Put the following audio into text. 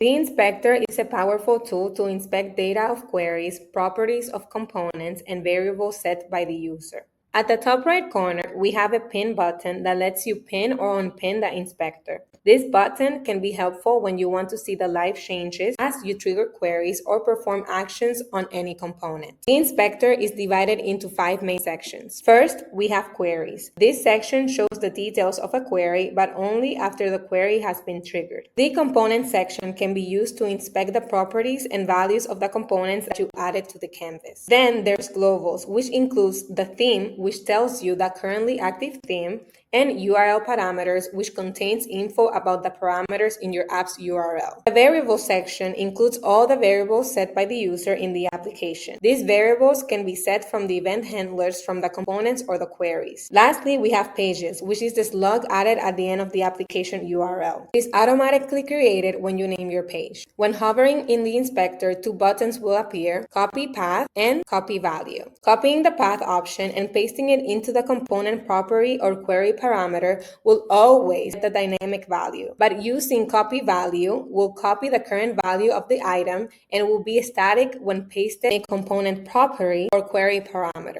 The inspector is a powerful tool to inspect data of queries, properties of components, and variables set by the user. At the top right corner, we have a pin button that lets you pin or unpin the inspector. This button can be helpful when you want to see the live changes as you trigger queries or perform actions on any component. The inspector is divided into 5 main sections. First, we have queries. This section shows the details of a query, but only after the query has been triggered. The component section can be used to inspect the properties and values of the components that you added to the canvas. Then there's globals, which includes the theme, which tells you the currently active theme, and URL parameters, which contains info about the parameters in your app's URL. The variable section includes all the variables set by the user in the application. These variables can be set from the event handlers from the components or the queries. Lastly, we have pages, which is the slug added at the end of the application URL. It is automatically created when you name your page. When hovering in the inspector, 2 buttons will appear: copy path and copy value. Copying the path option and pasting it into the component property or query parameter will always get the dynamic value, but using copy value will copy the current value of the item and will be static when pasted in a component property or query parameter.